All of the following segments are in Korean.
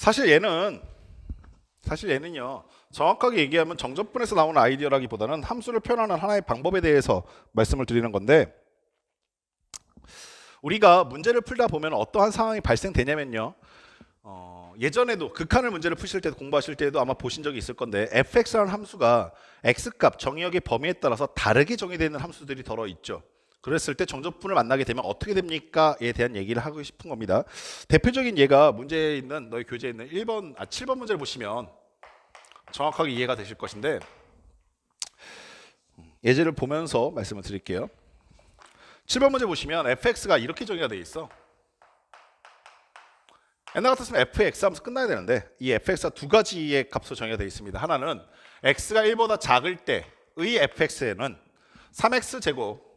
사실 얘는요, 정확하게 얘기하면 정적분에서 나오는 아이디어라기보다는 함수를 표현하는 하나의 방법에 대해서 말씀을 드리는 건데, 우리가 문제를 풀다 보면 어떠한 상황이 발생되냐면요, 예전에도 극한을 문제를 푸실 때도 공부하실 때도 아마 보신 적이 있을 건데, fx라는 함수가 x값 정의역의 범위에 따라서 다르게 정의되는 함수들이 덜어 있죠. 그랬을 때 정적분을 만나게 되면 어떻게 됩니까?에 대한 얘기를 하고 싶은 겁니다. 대표적인 예가 문제에 있는 너희 교재에 있는 7번 문제를 보시면 정확하게 이해가 되실 것인데, 예제를 보면서 말씀을 드릴게요. 7번 문제 보시면 fx가 이렇게 정의가 되어 있어. 옛날 같았으면 fx 하면서 끝나야 되는데, 이 fx가 두 가지의 값으로 정의가 되어 있습니다. 하나는 x가 1보다 작을 때의 fx에는 3x 제곱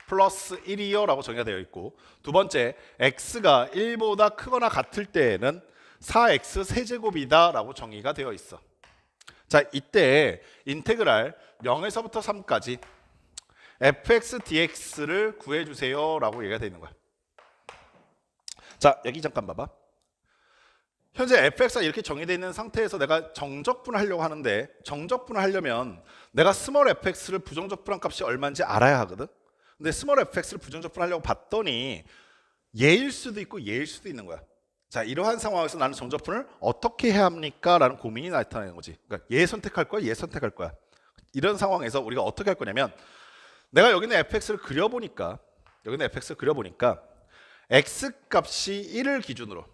플러스 1이요 라고 정의가 되어 있고, 두 번째 x가 1보다 크거나 같을 때에는 4x 세제곱이다 라고 정의가 되어 있어. 자, 이때 인테그랄 0에서부터 3까지 fx dx를 구해주세요 라고 얘기가 되어 있는 거야. 자, 여기 잠깐 봐봐. 현재 fx가 이렇게 정의되어 있는 상태에서 내가 정적분을 하려고 하는데, 정적분을 하려면 내가 스몰 fx를 부정적분한 값이 얼마인지 알아야 하거든. 근데 스몰 fx를 부정적분하려고 봤더니 예일 수도 있고 예일 수도 있는 거야. 자, 이러한 상황에서 나는 정적분을 어떻게 해야 합니까? 라는 고민이 나타나는 거지. 그러니까 얘 선택할 거야, 얘 선택할 거야. 이런 상황에서 우리가 어떻게 할 거냐면, 내가 여기 있는 fx를 그려보니까 x 값이 1을 기준으로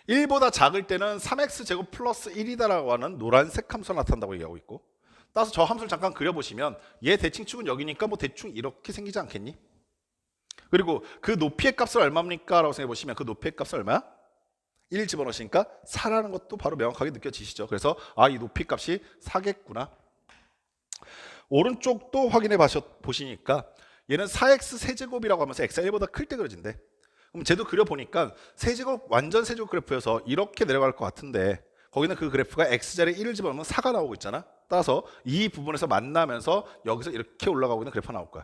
1보다 작을 때는 3x 제곱 플러스 1이다라고 하는 노란색 함수가 나타난다고 얘기하고 있고, 따라서 저 함수를 잠깐 그려보시면 얘 대칭축은 여기니까 뭐 대충 이렇게 생기지 않겠니? 그리고 그 높이의 값을 얼마입니까? 라고 생각해보시면 그 높이의 값은 얼마야? 1 집어넣으시니까 4라는 것도 바로 명확하게 느껴지시죠. 그래서 이 높이 값이 4겠구나. 오른쪽도 확인해 보시니까 얘는 4x 세제곱이라고 하면서 x가 1보다 클 때 그려진대. 그럼 쟤도 그려보니까 세제곱 완전 세제곱 그래프여서 이렇게 내려갈 것 같은데, 거기는 그 그래프가 x자리에 1을 집어넣으면 4가 나오고 있잖아. 따라서 이 부분에서 만나면서 여기서 이렇게 올라가고 있는 그래프가 나올 거야.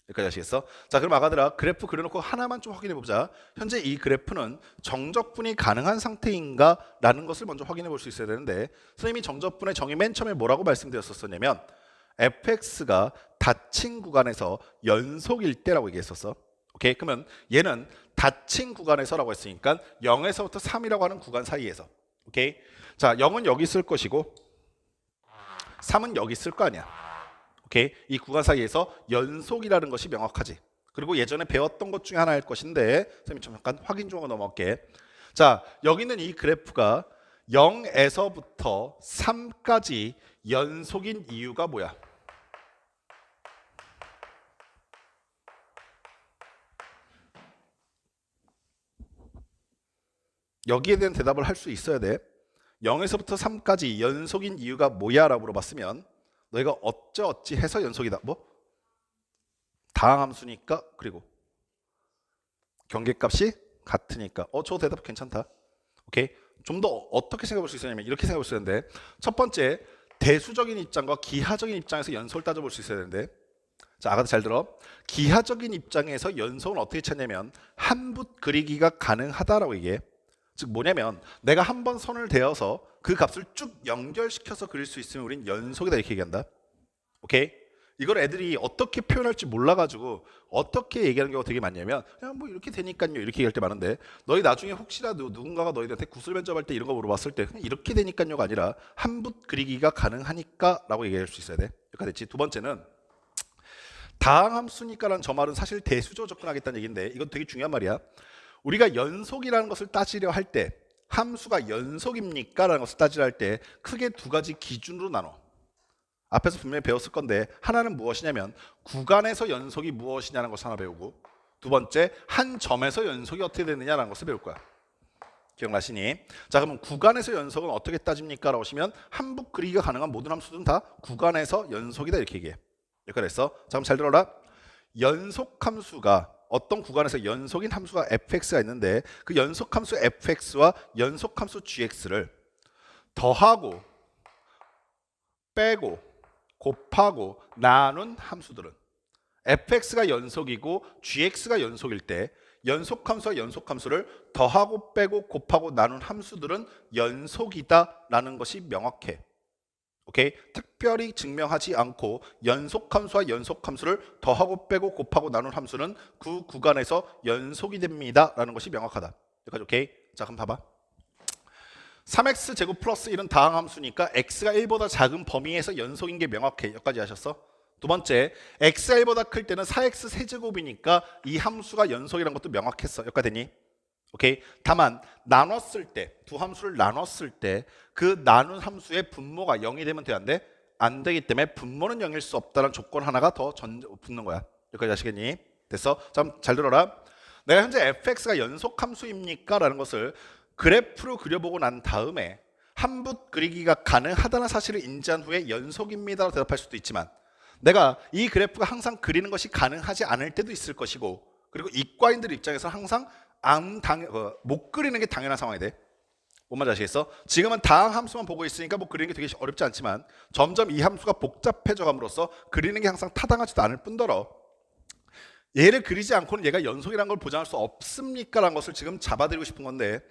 여기까지 아시겠어? 자, 그럼 아가들아, 그래프 그려놓고 하나만 좀 확인해 보자. 현재 이 그래프는 정적분이 가능한 상태인가? 라는 것을 먼저 확인해 볼 수 있어야 되는데, 선생님이 정적분의 정의 맨 처음에 뭐라고 말씀드렸었냐면 fx가 닫힌 구간에서 연속일 때라고 얘기했었어. 오케이? 그러면 얘는 닫힌 구간에서라고 했으니까 0에서부터 3이라고 하는 구간 사이에서. 오케이? 자, 0은 여기 있을 것이고 3은 여기 있을 거 아니야. 오케이? 이 구간 사이에서 연속이라는 것이 명확하지. 그리고 예전에 배웠던 것 중에 하나일 것인데, 선생님이 잠깐 확인 좀 하고 넘어갈게. 자, 여기 있는 이 그래프가 0에서부터 3까지 연속인 이유가 뭐야? 여기에 대한 대답을 할 수 있어야 돼. 0에서부터 3까지 연속인 이유가 뭐야? 라고 물어봤으면 너희가 어찌 해서 연속이다. 뭐? 다항함수니까, 그리고 경계값이 같으니까. 저 대답 괜찮다. 오케이? 좀 더 어떻게 생각해 볼 수 있었냐면 이렇게 생각해 볼 수 있는데, 첫 번째, 대수적인 입장과 기하적인 입장에서 연속을 따져볼 수 있어야 되는데, 자, 아가도 잘 들어. 기하적인 입장에서 연속은 어떻게 찾냐면 한붓 그리기가 가능하다라고 얘기해. 즉 뭐냐면 내가 한 번 선을 대어서 그 값을 쭉 연결시켜서 그릴 수 있으면 우린 연속이다 이렇게 얘기한다. 오케이? 이걸 애들이 어떻게 표현할지 몰라가지고 어떻게 얘기하는 경우가 되게 많냐면 그냥 뭐 이렇게 되니까요 이렇게 얘기할 때 많은데, 너희 나중에 혹시라도 누군가가 너희한테 구술 면접할 때 이런 거 물어봤을 때 그냥 이렇게 되니까요가 아니라 한붓 그리기가 가능하니까 라고 얘기할 수 있어야 돼. 여기까지 됐지? 두 번째는 다항함수니까라는 저 말은 사실 대수적으로 접근하겠다는 얘기인데, 이건 되게 중요한 말이야. 우리가 연속이라는 것을 따지려 할 때, 함수가 연속입니까? 라는 것을 따지려 할 때 크게 두 가지 기준으로 나눠. 앞에서 분명히 배웠을 건데, 하나는 무엇이냐면 구간에서 연속이 무엇이냐는 것을 하나 배우고, 두 번째 한 점에서 연속이 어떻게 되느냐라는 것을 배울 거야. 기억나시니? 자, 그러면 구간에서 연속은 어떻게 따집니까? 라고 하시면 한붓 그리기가 가능한 모든 함수들은 다 구간에서 연속이다 이렇게 얘기해. 여기까지 했어? 자, 그럼 잘 들어라. 연속함수가 어떤 구간에서 연속인 함수가 fx가 있는데, 그 연속함수 fx와 연속함수 gx를 더하고 빼고 곱하고 나눈 함수들은 fx가 연속이고 gx가 연속일 때 연속함수와 연속함수를 더하고 빼고 곱하고 나눈 함수들은 연속이다라는 것이 명확해. 오케이? 특별히 증명하지 않고 연속함수와 연속함수를 더하고 빼고 곱하고 나눈 함수는 그 구간에서 연속이 됩니다라는 것이 명확하다. 여기까지 오케이? 자, 그럼 봐봐. 3x 제곱 플러스 1은 다항함수니까 x가 1보다 작은 범위에서 연속인 게 명확해. 여기까지 하셨어? 두 번째, x가 1보다 클 때는 4x 세제곱이니까 이 함수가 연속이라는 것도 명확했어. 여기까지 되니? 오케이? 다만 나눴을 때, 두 함수를 나눴을 때 그 나눈 함수의 분모가 0이 되면 돼, 안 돼? 안 되기 때문에 분모는 0일 수 없다는 조건 하나가 더 붙는 거야. 여기까지 아시겠니? 됐어? 잘 들어라. 내가 현재 fx가 연속함수입니까? 라는 것을 그래프로 그려보고 난 다음에 함붓 그리기가 가능하다는 사실을 인지한 후에 연속입니다라고 대답할 수도 있지만, 내가 이 그래프가 항상 그리는 것이 가능하지 않을 때도 있을 것이고, 그리고 이과인들 입장에서 항상 못 그리는 게 당연한 상황이 돼. 뭔 말인지 아시겠어? 지금은 다항 함수만 보고 있으니까 뭐 그리는 게 되게 어렵지 않지만, 점점 이 함수가 복잡해져 감으로써 그리는 게 항상 타당하지도 않을 뿐더러 얘를 그리지 않고는 얘가 연속이라는 걸 보장할 수 없습니까? 라는 것을 지금 잡아드리고 싶은 건데,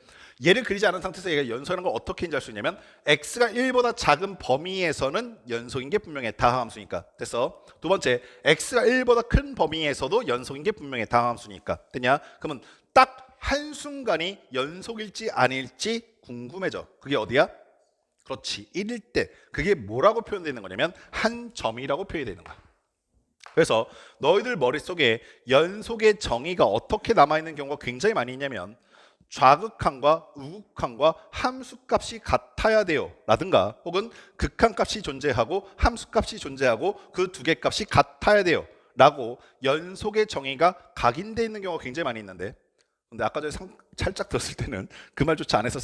얘를 그리지 않은 상태에서 얘가 연속이라는 걸 어떻게 인지할 수 있냐면, x가 1보다 작은 범위에서는 연속인 게 분명해. 다항함수니까. 됐어? 두 번째, x가 1보다 큰 범위에서도 연속인 게 분명해. 다항함수니까. 됐냐? 그러면 딱 한순간이 연속일지 아닐지 궁금해져. 그게 어디야? 그렇지, 1일 때. 그게 뭐라고 표현되는 거냐면 한 점이라고 표현되는 거야. 그래서 너희들 머릿속에 연속의 정의가 어떻게 남아있는 경우가 굉장히 많이 있냐면, 좌극한과 우극한과 함수값이 같아야 돼요 라든가, 혹은 극한값이 존재하고 함수값이 존재하고 그 두 개 값이 같아야 돼요 라고 연속의 정의가 각인되어 있는 경우가 굉장히 많이 있는데, 근데 아까 전에 살짝 들었을 때는 그 말조차 안 해서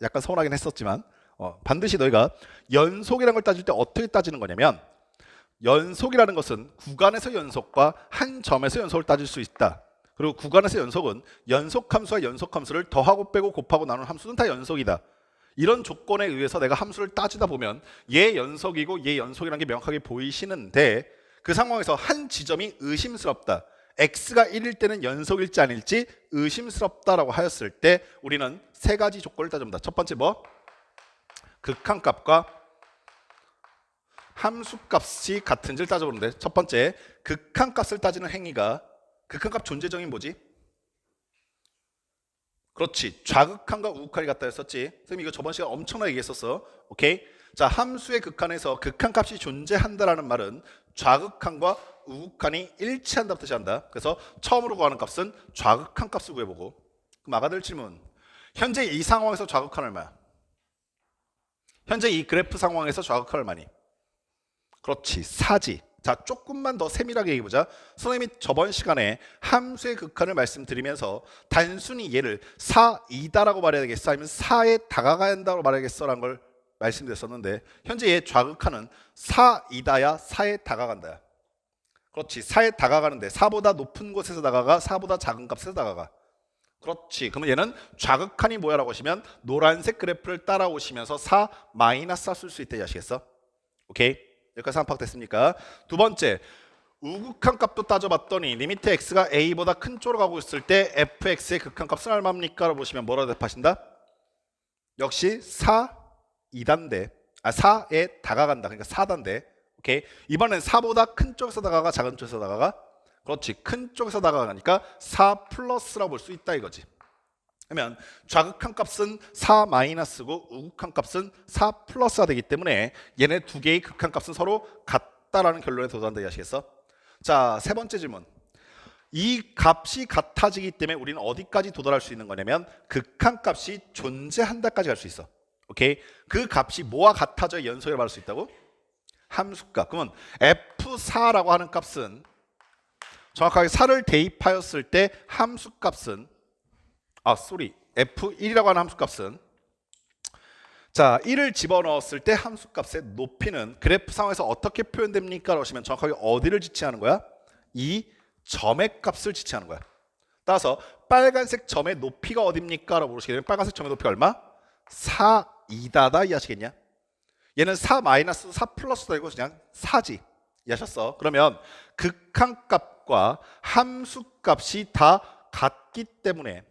약간 서운하긴 했었지만, 반드시 너희가 연속이라는 걸 따질 때 어떻게 따지는 거냐면, 연속이라는 것은 구간에서 연속과 한 점에서 연속을 따질 수 있다. 그리고 구간에서 연속은 연속함수와 연속함수를 더하고 빼고 곱하고 나눈 함수는 다 연속이다. 이런 조건에 의해서 내가 함수를 따지다 보면 얘 연속이고 얘 연속이라는 게 명확하게 보이시는데, 그 상황에서 한 지점이 의심스럽다. x가 1일 때는 연속일지 아닐지 의심스럽다라고 하였을 때 우리는 세 가지 조건을 따집니다. 첫 번째 뭐? 극한값과 함수값이 같은지를 따져보는데, 첫 번째, 극한값을 따지는 행위가, 극한값 존재 정의 뭐지? 그렇지, 좌극한과 우극한이 같다 했었지. 선생님 이거 저번 시간에 엄청나게 얘기했었어. 오케이? 자, 함수의 극한에서 극한값이 존재한다라는 말은 좌극한과 우극한이 일치한다고 뜻한다. 그래서 처음으로 구하는 값은 좌극한 값을 구해보고. 그럼 아까 될 질문, 현재 이 상황에서 좌극한 얼마야? 현재 이 그래프 상황에서 좌극한 얼마니? 그렇지, 4지. 자, 조금만 더 세밀하게 얘기해보자. 선생님이 저번 시간에 함수의 극한을 말씀드리면서 단순히 얘를 4이다라고 말해야 되겠어? 아니면 4에 다가가야 한다고 말해야겠어? 라는 걸 말씀드렸었는데, 현재 얘 좌극한은 4이다야 4에 다가간다야. 그렇지, 4에 다가가는데 4보다 높은 곳에서 다가가, 4보다 작은 값에서 다가가. 그렇지, 그러면 얘는 좌극한이 뭐야 라고 하시면 노란색 그래프를 따라오시면서 4 마이너스 쓸 수 있다 아시겠어? 오케이? 여기까지 파악됐습니까? 두 번째, 우극한 값도 따져봤더니 리미트 x가 a보다 큰 쪽으로 가고 있을 때 fx의 극한값은 얼마입니까? 라고 보시면 뭐라고 대답하신다? 역시 4이단데, 4에 다가간다. 그러니까 4단데. 오케이? 이번엔 4보다 큰 쪽에서 다가가, 작은 쪽에서 다가가? 그렇지, 큰 쪽에서 다가가니까 4 플러스라고 볼 수 있다 이거지. 그러면 좌극한 값은 4 마이너스고 우극한 값은 4 플러스가 되기 때문에 얘네 두 개의 극한 값은 서로 같다라는 결론에 도달한다 아시겠어? 자, 세 번째 질문. 이 값이 같아지기 때문에 우리는 어디까지 도달할 수 있는 거냐면 극한 값이 존재한다까지 갈 수 있어. 오케이? 그 값이 뭐와 같아져야 연속이라고 말할 수 있다고? 함수값. 그러면 F4라고 하는 값은 정확하게 4를 대입하였을 때 함수값은 F1이라고 하는 함수값은, 자, 1을 집어넣었을 때 함수값의 높이는 그래프 상황에서 어떻게 표현됩니까? 라고 하시면 정확하게 어디를 지칭하는 거야? 이 점의 값을 지칭하는 거야. 따라서 빨간색 점의 높이가 어딥니까? 라고 물으시게 되면 빨간색 점의 높이가 얼마? 4이다다 이해하시겠냐? 얘는 4 마이너스 4 플러스도 아니고 그냥 4지. 이해하셨어? 그러면 극한값과 함수값이 다 같기 때문에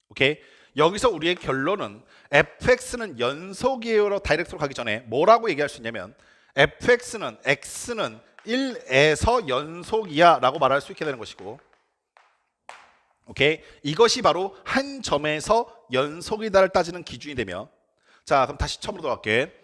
오케이? 여기서 우리의 결론은 fx는 연속이에요로 다이렉트로 가기 전에 뭐라고 얘기할 수 있냐면 fx는 x는 1에서 연속이야 라고 말할 수 있게 되는 것이고 오케이? 이것이 바로 한 점에서 연속이다를 따지는 기준이 되며 자 그럼 다시 처음으로 돌아갈게.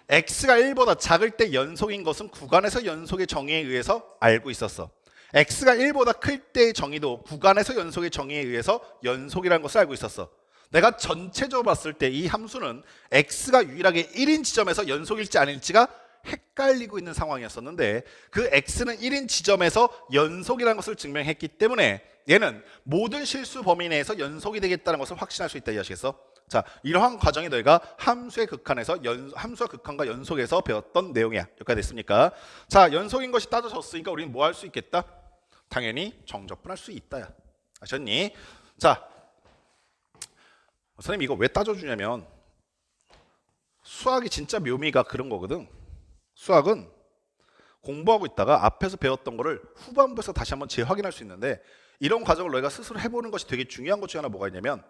x가 1보다 작을 때 연속인 것은 구간에서 연속의 정의에 의해서 알고 있었어. x가 1보다 클 때의 정의도 구간에서 연속의 정의에 의해서 연속이라는 것을 알고 있었어. 내가 전체적으로 봤을 때 이 함수는 x가 유일하게 1인 지점에서 연속일지 아닐지가 헷갈리고 있는 상황이었었는데 그 x는 1인 지점에서 연속이라는 것을 증명했기 때문에 얘는 모든 실수 범위 내에서 연속이 되겠다는 것을 확신할 수 있다 이해하시겠어? 자, 이러한 과정이 너희가 함수의 극한에서 함수와 극한과 연속에서 배웠던 내용이야. 여기까지 됐습니까? 자, 연속인 것이 따져졌으니까 우리는 뭐 할 수 있겠다? 당연히 정적분할 수 있다야. 아셨니? 자, 선생님 이거 왜 따져주냐면 수학이 진짜 묘미가 그런 거거든. 수학은 공부하고 있다가 앞에서 배웠던 거를 후반부에서 다시 한번 재확인할 수 있는데 이런 과정을 너희가 스스로 해보는 것이 되게 중요한 것 중에 하나 뭐가 있냐면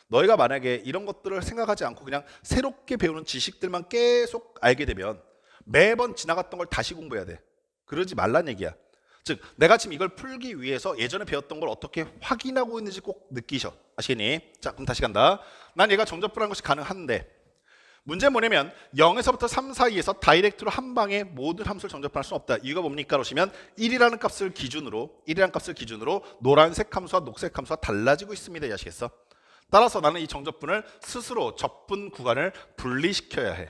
너희가 만약에 이런 것들을 생각하지 않고 그냥 새롭게 배우는 지식들만 계속 알게 되면 매번 지나갔던 걸 다시 공부해야 돼. 그러지 말란 얘기야. 즉 내가 지금 이걸 풀기 위해서 예전에 배웠던 걸 어떻게 확인하고 있는지 꼭 느끼셔. 아시겠니? 자 그럼 다시 간다. 난 얘가 정적분하는 것이 가능한데 문제는 뭐냐면 0에서부터 3 사이에서 다이렉트로 한 방에 모든 함수를 정적분할 수는 없다. 이유가 뭡니까? 그러시면 1이라는 값을 기준으로 노란색 함수와 녹색 함수가 달라지고 있습니다. 이해하시겠어? 따라서 나는 이 정적분을 스스로 적분 구간을 분리시켜야 해.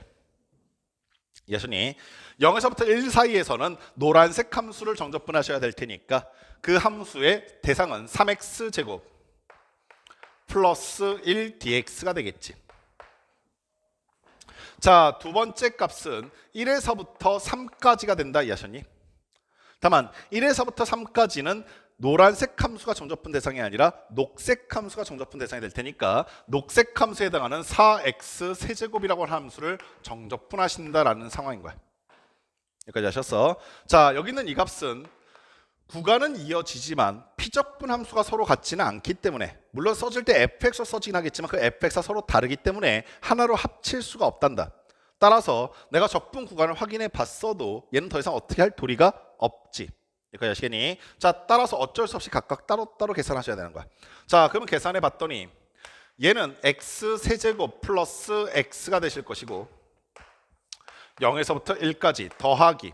이해하셨니? 0에서부터 1 사이에서는 노란색 함수를 정적분하셔야 될 테니까 그 함수의 대상은 3x제곱 플러스 1dx가 되겠지. 자, 두 번째 값은 1에서부터 3까지가 된다 이해하셨니? 다만 1에서부터 3까지는 노란색 함수가 정적분 대상이 아니라 녹색 함수가 정적분 대상이 될 테니까 녹색 함수에 해당하는 4x 세제곱이라고 하는 함수를 정적분하신다라는 상황인 거야. 여기까지 하셨어? 자, 여기 있는 이 값은 구간은 이어지지만 피적분 함수가 서로 같지는 않기 때문에 물론 써질 때 fx로 써지긴 하겠지만 그 fx가 서로 다르기 때문에 하나로 합칠 수가 없단다. 따라서 내가 적분 구간을 확인해 봤어도 얘는 더 이상 어떻게 할 도리가 없지. 여기까지 아시겠니? 자, 따라서 어쩔 수 없이 각각 따로따로 계산하셔야 되는 거야. 자, 그러면 계산해 봤더니 얘는 x 세제곱 플러스 x가 되실 것이고 0에서부터 1까지 더하기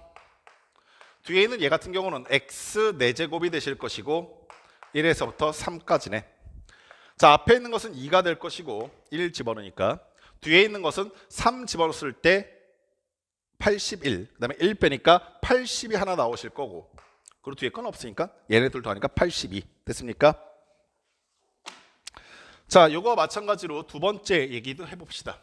뒤에 있는 얘 같은 경우는 x 4제곱이 되실 것이고 1에서부터 3까지네. 자, 앞에 있는 것은 2가 될 것이고 1 집어넣으니까 뒤에 있는 것은 3 집어넣었을 때 81, 그 다음에 1 빼니까 80이 하나 나오실 거고 그리고 뒤에 건 없으니까 얘네들 더하니까 82 됐습니까? 자, 요거 마찬가지로 두 번째 얘기도 해봅시다.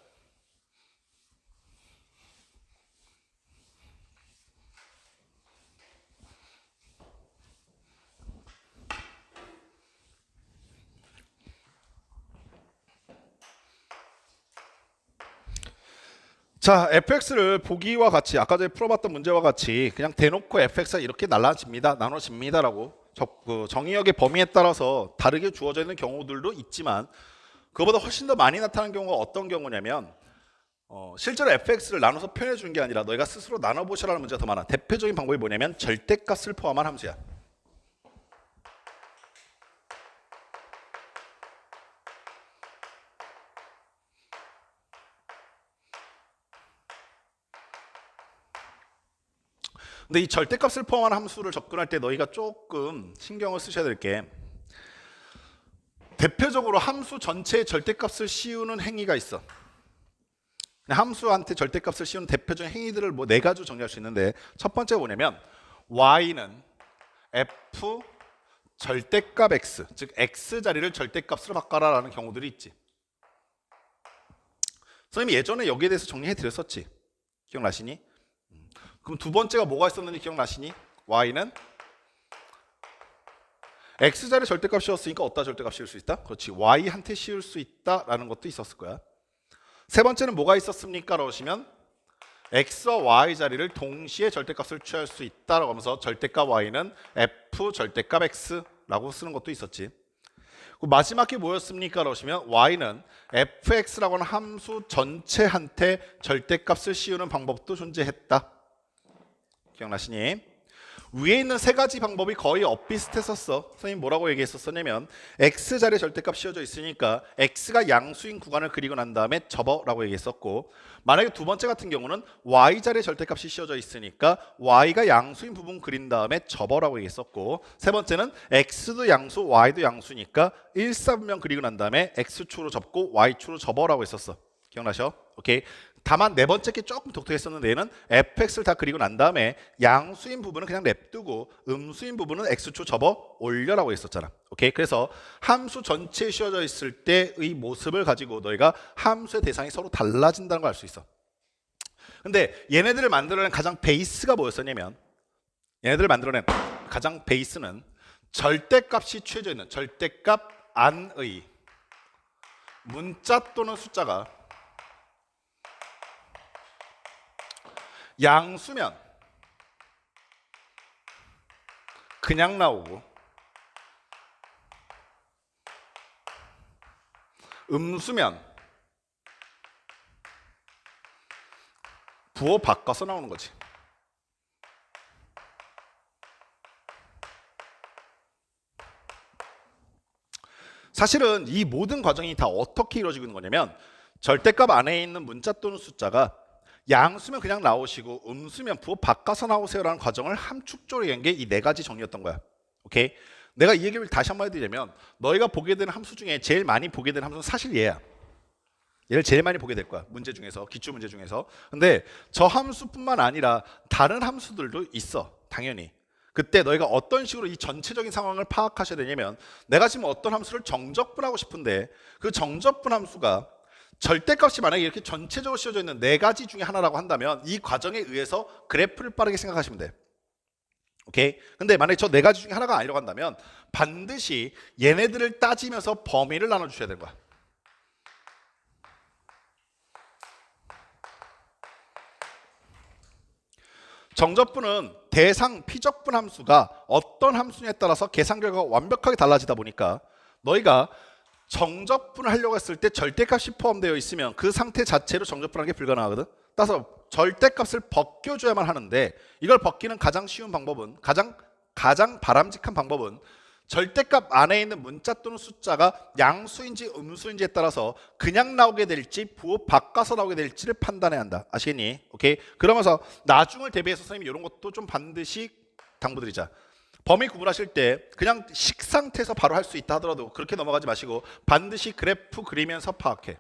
자, fx를 보기와 같이 아까 전에 풀어봤던 문제와 같이 그냥 대놓고 fx가 이렇게 나눠집니다라고 정의역의 범위에 따라서 다르게 주어져 있는 경우들도 있지만 그거보다 훨씬 더 많이 나타나는 경우가 어떤 경우냐면 실제로 fx를 나눠서 표현해 주는 게 아니라 너희가 스스로 나눠보시라는 문제가 더 많아. 대표적인 방법이 뭐냐면 절대값을 포함한 함수야. 근데 이 절대값을 포함한 함수를 접근할 때 너희가 조금 신경을 쓰셔야 될 게 대표적으로 함수 전체의 절대값을 씌우는 행위가 있어. 함수한테 절대값을 씌우는 대표적인 행위들을 뭐 4가지로 정리할 수 있는데 첫 번째가 뭐냐면 y는 f 절대값 x, 즉 x 자리를 절대값으로 바꿔라 라는 경우들이 있지. 선생님이 예전에 여기에 대해서 정리해 드렸었지. 기억나시니? 그럼 두 번째가 뭐가 있었는지 기억나시니? y는 x자리 절대값 씌웠으니까 어디다 절대값 씌울 수 있다? 그렇지, y한테 씌울 수 있다라는 것도 있었을 거야. 세 번째는 뭐가 있었습니까? 그러시면 x와 y 자리를 동시에 절대값을 취할 수 있다라고 하면서 절대값 y는 f 절대값 x라고 쓰는 것도 있었지. 그 마지막 게 뭐였습니까? 그러시면 y는 fx라고 하는 함수 전체한테 절대값을 씌우는 방법도 존재했다. 기억나시니? 위에 있는 세 가지 방법이 거의 엇비슷했었어. 선생님 뭐라고 얘기했었냐면 x자리에 절대값 씌워져 있으니까 x가 양수인 구간을 그리고 난 다음에 접어라고 얘기했었고, 만약에 두 번째 같은 경우는 y자리에 절대값이 씌워져 있으니까 y가 양수인 부분 그린 다음에 접어라고 얘기했었고, 세 번째는 x도 양수 y도 양수니까 1사분면 그리고 난 다음에 x축으로 접고 y축으로 접어라고 했었어. 기억나셔? 오케이. 다만 네 번째 게 조금 독특했었는데 얘는 fx를 다 그리고 난 다음에 양수인 부분은 그냥 냅두고 음수인 부분은 x축 접어 올려라고 했었잖아. 오케이. 그래서 함수 전체에 씌워져 있을 때의 모습을 가지고 너희가 함수의 대상이 서로 달라진다는 걸 알 수 있어. 근데 얘네들을 만들어낸 가장 베이스가 뭐였었냐면, 얘네들을 만들어낸 가장 베이스는 절대값이 취해져 있는 절대값 안의 문자 또는 숫자가 양수면 그냥 나오고 음수면 부호 바꿔서 나오는 거지. 사실은 이 모든 과정이 다 어떻게 이루어지고 있는 거냐면, 절대값 안에 있는 문자 또는 숫자가 양수면 그냥 나오시고 음수면 부호 바꿔서 나오세요라는 과정을 함축적으로 얘기한 게 이 네 가지 정리였던 거야. 오케이? 내가 이 얘기를 다시 한번 해드리자면, 너희가 보게 되는 함수 중에 제일 많이 보게 되는 함수는 사실 얘야. 얘를 제일 많이 보게 될 거야. 문제 중에서, 기출 문제 중에서. 근데 저 함수뿐만 아니라 다른 함수들도 있어. 당연히. 그때 너희가 어떤 식으로 이 전체적인 상황을 파악하셔야 되냐면, 내가 지금 어떤 함수를 정적분하고 싶은데 그 정적분 함수가 절대값이 만약에 이렇게 전체적으로 씌워져 있는 네 가지 중에 하나라고 한다면 이 과정에 의해서 그래프를 빠르게 생각하시면 돼. 오케이? 근데 만약에 저 네 가지 중에 하나가 아니라고 한다면 반드시 얘네들을 따지면서 범위를 나눠주셔야 되는 거야. 정적분은 대상 피적분 함수가 어떤 함수냐에 따라서 계산 결과가 완벽하게 달라지다 보니까 너희가 정적분을 하려고 했을 때 절대값이 포함되어 있으면 그 상태 자체로 정적분하는 게 불가능하거든. 따라서 절대값을 벗겨줘야만 하는데, 이걸 벗기는 가장 쉬운 방법은, 가장 바람직한 방법은 절대값 안에 있는 문자 또는 숫자가 양수인지 음수인지에 따라서 그냥 나오게 될지 부호 바꿔서 나오게 될지를 판단해야 한다. 아시겠니? 오케이. 그러면서 나중을 대비해서 선생님이 이런 것도 좀 반드시 당부드리자. 범위 구분하실 때 그냥 식 상태에서 바로 할 수 있다 하더라도 그렇게 넘어가지 마시고 반드시 그래프 그리면서 파악해.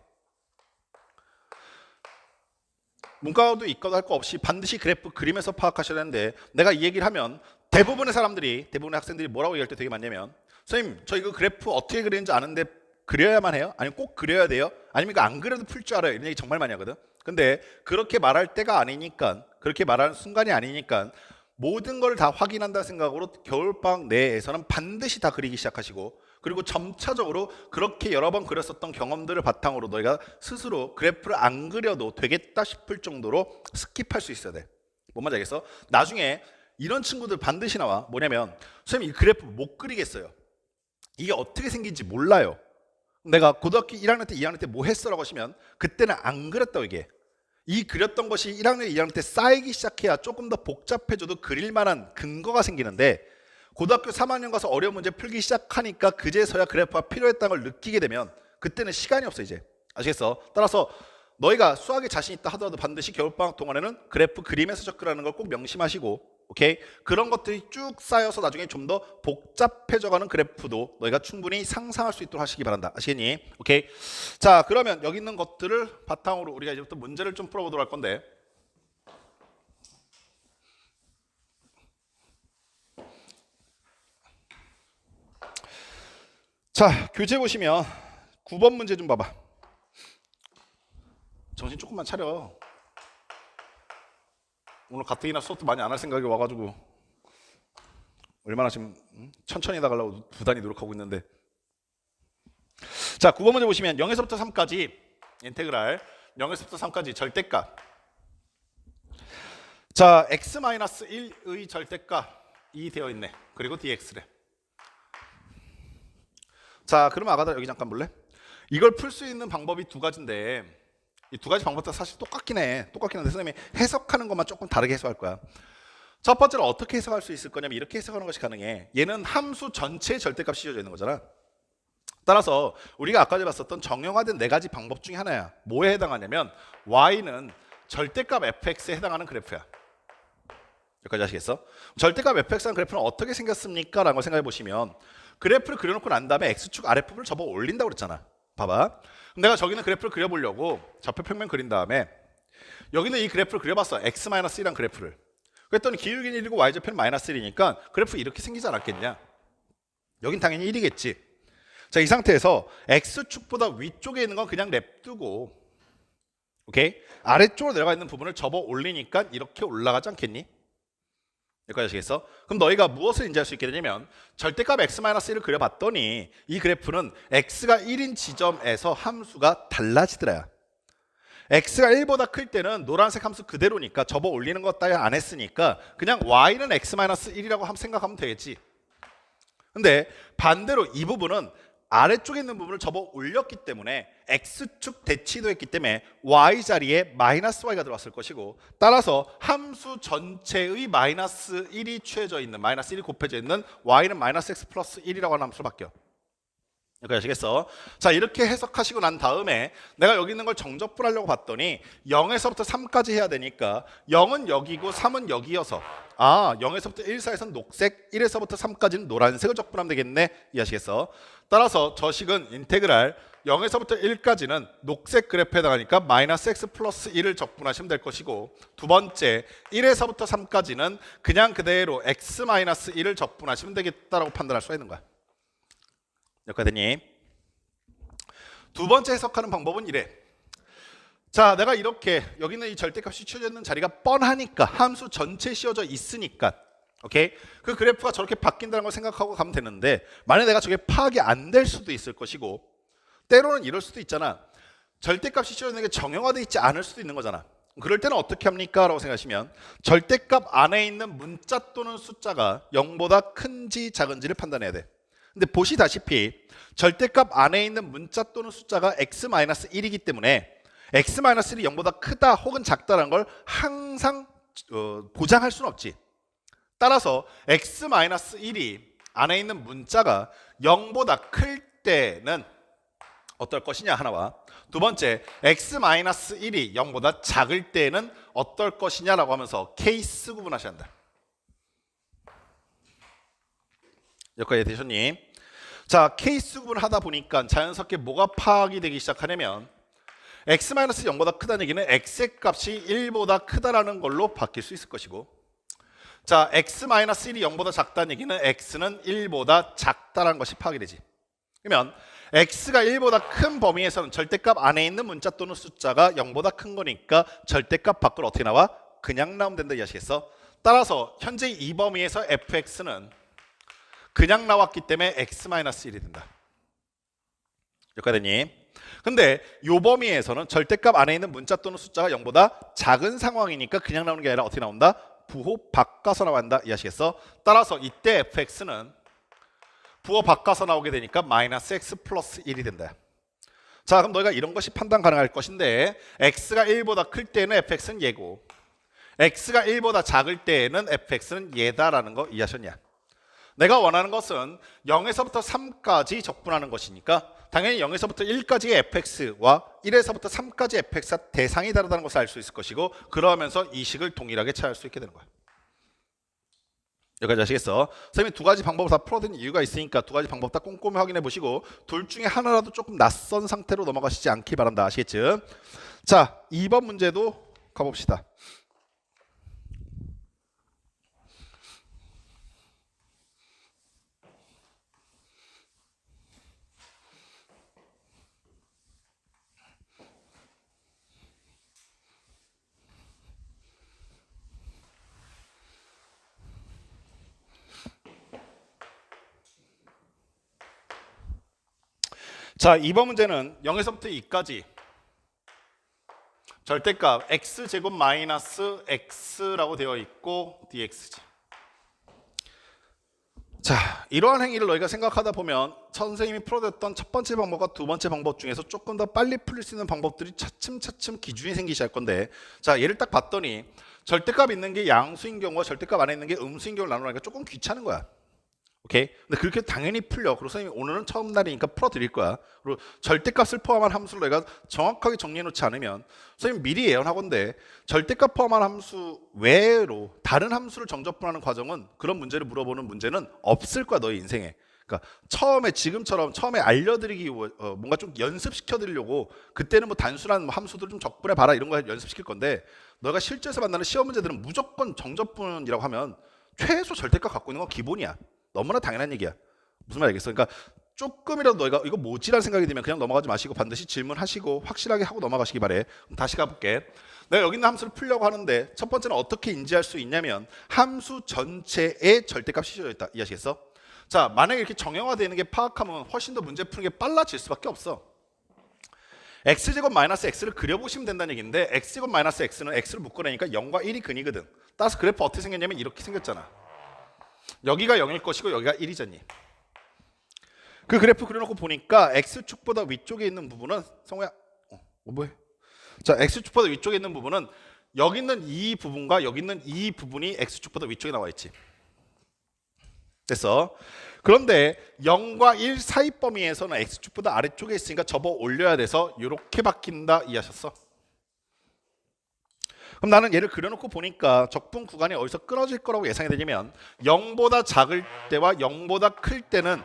문과도 있거나 할 거 없이 반드시 그래프 그리면서 파악하셔야 되는데, 내가 이 얘기를 하면 대부분의 학생들이 뭐라고 얘기할 때 되게 많냐면, 선생님 저 이거 그래프 어떻게 그리는지 아는데 그려야만 해요? 아니면 꼭 그려야 돼요? 아니면 이거 안 그려도 풀 줄 알아요? 이런 얘기 정말 많이 하거든. 근데 그렇게 말할 때가 아니니까, 그렇게 말하는 순간이 아니니까 모든 걸 다 확인한다는 생각으로 겨울방학 내에서는 반드시 다 그리기 시작하시고, 그리고 점차적으로 그렇게 여러 번 그렸었던 경험들을 바탕으로 너희가 스스로 그래프를 안 그려도 되겠다 싶을 정도로 스킵할 수 있어야 돼. 뭔 말인지 알겠어? 나중에 이런 친구들 반드시 나와. 뭐냐면, 선생님 이 그래프 못 그리겠어요. 이게 어떻게 생긴지 몰라요. 내가 고등학교 1학년 때 2학년 때 뭐 했어? 라고 하시면 그때는 안 그렸다고 얘기해. 이 그렸던 것이 1학년, 2학년 때 쌓이기 시작해야 조금 더 복잡해져도 그릴 만한 근거가 생기는데, 고등학교 3학년 가서 어려운 문제 풀기 시작하니까 그제서야 그래프가 필요했다는 걸 느끼게 되면 그때는 시간이 없어 이제. 아시겠어? 따라서 너희가 수학에 자신 있다 하더라도 반드시 겨울방학 동안에는 그래프 그리면서 접근하는 걸 꼭 명심하시고, 오케이? 그런 것들이 쭉 쌓여서 나중에 좀 더 복잡해져가는 그래프도 너희가 충분히 상상할 수 있도록 하시기 바란다. 아시겠니? 오케이? 자, 그러면 여기 있는 것들을 바탕으로 우리가 이제부터 문제를 좀 풀어보도록 할 건데, 자, 교재 보시면 9번 문제 좀 봐봐. 정신 조금만 차려. 오늘 가뜩이나 수업도 많이 안 할 생각이 와가지고 얼마나 지금 천천히 나가려고 부단히 노력하고 있는데. 자, 9번 문제 보시면 0에서부터 3까지 인테그랄 0에서부터 3까지 절대값. 자, x-1의 절대값이 되어 있네. 그리고 dx래. 자, 그러면 아가들 여기 잠깐 볼래? 이걸 풀 수 있는 방법이 두 가지인데 이 두 가지 방법 다 사실 똑같긴 해. 똑같긴 한데 선생님이 해석하는 것만 조금 다르게 해석할 거야. 첫 번째로 어떻게 해석할 수 있을 거냐면 이렇게 해석하는 것이 가능해. 얘는 함수 전체의 절대값이 씌워져 있는 거잖아. 따라서 우리가 아까 전에 봤었던 정형화된 네 가지 방법 중에 하나야. 뭐에 해당하냐면 y는 절대값 fx에 해당하는 그래프야. 여기까지 아시겠어? 절대값 fx라는 그래프는 어떻게 생겼습니까? 라는 걸 생각해 보시면 그래프를 그려놓고 난 다음에 x축 아랫부분을 접어 올린다고 그랬잖아. 봐봐. 그럼 내가 저기는 그래프를 그려보려고 좌표 평면 그린 다음에 여기는 이 그래프를 그려봤어. x-1이란 그래프를. 그랬더니 기울기는 1이고 y좌표는 -1이니까 그래프 이렇게 생기지 않았겠냐? 여긴 당연히 1이겠지. 자, 이 상태에서 x축보다 위쪽에 있는 건 그냥 냅두고 오케이? 아래쪽으로 내려가 있는 부분을 접어 올리니까 이렇게 올라가지 않겠니? 여기까지 아시겠어? 그럼 너희가 무엇을 인지할 수 있게 되냐면 절대값 x-1을 그려봤더니 이 그래프는 x가 1인 지점에서 함수가 달라지더라. x가 1보다 클 때는 노란색 함수 그대로니까 접어 올리는 것 따위 안 했으니까 그냥 y는 x-1이라고 생각하면 되겠지. 근데 반대로 이 부분은 아래쪽에 있는 부분을 접어 올렸기 때문에 x축 대치도 했기 때문에 y 자리에 -y가 들어왔을 것이고 따라서 함수 전체의 -1이 취해져 있는 -1이 곱해져 있는 y는 -x 플러스 1이라고 하는 함수로 바뀌어. 여기까지 아시겠어? 자, 이렇게 해석하시고 난 다음에 내가 여기 있는 걸 정적분하려고 봤더니 0에서부터 3까지 해야 되니까 0은 여기고 3은 여기여서 0에서부터 1 사이에서는 녹색, 1에서부터 3까지는 노란색을 적분하면 되겠네. 이해하시겠어? 따라서 저 식은 인테그랄 0에서부터 1까지는 녹색 그래프에 해당하니까 -x 플러스 1을 적분하시면 될 것이고 두 번째 1에서부터 3까지는 그냥 그대로 x-1을 적분하시면 되겠다라고 판단할 수가 있는 거야. 여기까지 됐니? 두 번째 해석하는 방법은 이래. 자, 내가 이렇게 여기 있는 이 절대값이 씌워져 있는 자리가 뻔하니까 함수 전체에 씌워져 있으니까 오케이? 그 그래프가 저렇게 바뀐다는 걸 생각하고 가면 되는데 만약에 내가 저게 파악이 안 될 수도 있을 것이고 때로는 이럴 수도 있잖아. 절대값이 씌워져 있는 게 정형화되어 있지 않을 수도 있는 거잖아. 그럴 때는 어떻게 합니까? 라고 생각하시면 절대값 안에 있는 문자 또는 숫자가 0보다 큰지 작은지를 판단해야 돼. 근데 보시다시피 절대값 안에 있는 문자 또는 숫자가 x-1이기 때문에 x-1이 0보다 크다 혹은 작다라는 걸 항상 보장할 수는 없지. 따라서 x-1이 안에 있는 문자가 0보다 클 때는 어떨 것이냐 하나와 두 번째 x-1이 0보다 작을 때는 어떨 것이냐라고 하면서 케이스 구분하셔야 한다. 여기까지 되셨니? 자, 케이스 구분을 하다 보니까 자연스럽게 뭐가 파악이 되기 시작하냐면 x-0보다 크다는 얘기는 x의 값이 1보다 크다라는 걸로 바뀔 수 있을 것이고 자, x-1이 0보다 작다는 얘기는 x는 1보다 작다라는 것이 파악이 되지. 그러면 x가 1보다 큰 범위에서는 절대값 안에 있는 문자 또는 숫자가 0보다 큰 거니까 절대값 밖으로 어떻게 나와? 그냥 나오면 된다 이해하시겠어? 따라서 현재 이 범위에서 fx는 그냥 나왔기 때문에 x-1이 된다. 여기까지 됐니? 근데 요 범위에서는 절대값 안에 있는 문자 또는 숫자가 0보다 작은 상황이니까 그냥 나오는 게 아니라 어떻게 나온다? 부호 바꿔서 나온다. 이해하시겠어? 따라서 이때 fx는 부호 바꿔서 나오게 되니까 -x 플러스 1이 된다. 자, 그럼 너희가 이런 것이 판단 가능할 것인데 x가 1보다 클 때는 fx는 얘고 x가 1보다 작을 때는 fx는 얘다라는 거 이해하셨냐? 내가 원하는 것은 0에서부터 3까지 적분하는 것이니까 당연히 0에서부터 1까지의 fx와 1에서부터 3까지 fx가 대상이 다르다는 것을 알 수 있을 것이고 그러면서 이 식을 동일하게 찾을 수 있게 되는 거야. 여기까지 아시겠어? 선생님이 두 가지 방법을 다 풀어둔 이유가 있으니까 두 가지 방법 다 꼼꼼히 확인해 보시고 둘 중에 하나라도 조금 낯선 상태로 넘어가시지 않기 바란다. 아시겠죠? 자, 2번 문제도 가봅시다. 자, 2번 문제는 0에서부터 2까지 절대값 x제곱 마이너스 x라고 되어 있고 dx지. 자, 이러한 행위를 너희가 생각하다 보면 선생님이 풀어줬던 첫 번째 방법과 두 번째 방법 중에서 조금 더 빨리 풀릴 수 있는 방법들이 차츰차츰 기준이 생기기 시작할 건데, 자, 얘를 딱 봤더니 절대값 있는 게 양수인 경우와 절대값 안에 있는 게 음수인 경우를 나누니까 조금 귀찮은 거야. 오케이? 근데 그렇게 당연히 풀려. 그리고 선생님이 오늘은 처음 날이니까 풀어드릴 거야. 그리고 절대값을 포함한 함수를 내가 정확하게 정리해놓지 않으면 선생님 미리 예언하건대 절대값 포함한 함수 외로 다른 함수를 정적분하는 과정은 그런 문제를 물어보는 문제는 없을 거야, 너희 인생에. 그러니까 지금처럼 처음에 알려드리기 뭔가 좀 연습시켜드리려고 그때는 뭐 단순한 함수들 좀 적분해봐라 이런 거 연습시킬 건데, 너가 실제에서 만나는 시험 문제들은 무조건 정적분이라고 하면 최소 절대값 갖고 있는 건 기본이야. 너무나 당연한 얘기야. 무슨 말이겠어? 그러니까 조금이라도 너희가 이거 뭐지라는 생각이 들면 그냥 넘어가지 마시고 반드시 질문하시고 확실하게 하고 넘어가시기 바래. 다시 가볼게. 내가 여기 있는 함수를 풀려고 하는데 첫 번째는 어떻게 인지할 수 있냐면 함수 전체의 절대값이 씌워져 있다. 이해하시겠어? 자, 만약에 이렇게 정형화되는 게 파악하면 훨씬 더 문제 푸는 게 빨라질 수밖에 없어. x제곱 마이너스 x를 그려보시면 된다는 얘기인데 x제곱 마이너스 x는 x를 묶어내니까 0과 1이 근이거든. 따라서 그래프 어떻게 생겼냐면 이렇게 생겼잖아. 여기가 0일 것이고 여기가 1이잖니. 그 그래프 그려놓고 보니까 x축보다 위쪽에 있는 부분은 성우야 뭐해? 자, x축보다 위쪽에 있는 부분은 여기 있는 이 부분과 여기 있는 이 부분이 x축보다 위쪽에 나와 있지. 됐어. 그런데 0과 1 사이 범위에서는 x축보다 아래쪽에 있으니까 접어 올려야 돼서 이렇게 바뀐다. 이해하셨어? 그럼 나는 얘를 그려놓고 보니까 적분 구간이 어디서 끊어질 거라고 예상이 되냐면 0보다 작을 때와 0보다 클 때는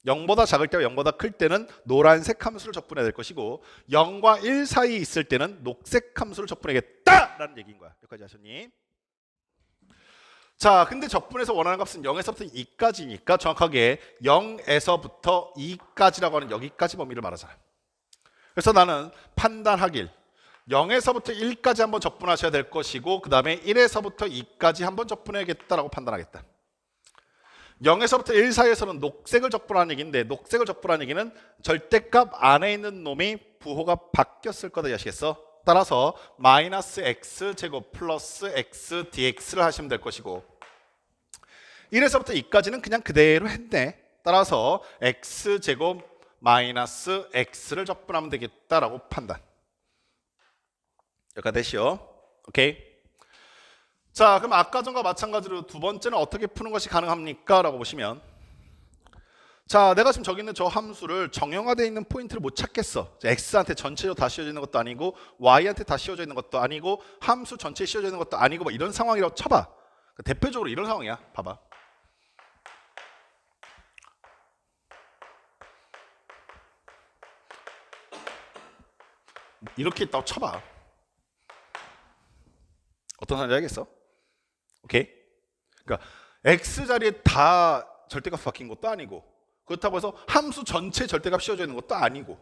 0보다 클 때는 노란색 함수를 적분해야 될 것이고 0과 1 사이에 있을 때는 녹색 함수를 적분해야겠다라는 얘기인 거야. 여기까지 하셨니? 자, 근데 적분해서 원하는 값은 0에서부터 2까지니까 정확하게 0에서부터 2까지라고 하는 여기까지 범위를 말하잖아. 그래서 나는 판단하길 0에서부터 1까지 한번 적분하셔야 될 것이고 그 다음에 1에서부터 2까지 한번 적분해야겠다라고 판단하겠다. 0에서부터 1 사이에서는 녹색을 적분하는 얘기인데 녹색을 적분하는 얘기는 절대값 안에 있는 놈이 부호가 바뀌었을 거다. 아시겠어? 따라서 마이너스 x 제곱 플러스 x dx를 하시면 될 것이고 1에서부터 2까지는 그냥 그대로 했네. 따라서 x 제곱 마이너스 x를 적분하면 되겠다라고 판단. 여기까지 되시오. 오케이. 자, 그럼 아까 전과 마찬가지로 두 번째는 어떻게 푸는 것이 가능합니까? 라고 보시면, 자, 내가 지금 저기 있는 저 함수를 정형화되어 있는 포인트를 못 찾겠어. x한테 전체적으로 다 씌워져 있는 것도 아니고 y한테 다 씌워져 있는 것도 아니고 함수 전체에 씌워져 있는 것도 아니고 뭐 이런 상황이라고 쳐봐. 대표적으로 이런 상황이야. 봐봐. 이렇게 있다고 쳐봐. 어떤 상황인지 알겠어? 오케이? 그러니까 x 자리에 다 절대값 바뀐 것도 아니고 그렇다고 해서 함수 전체 절대값 씌워져 있는 것도 아니고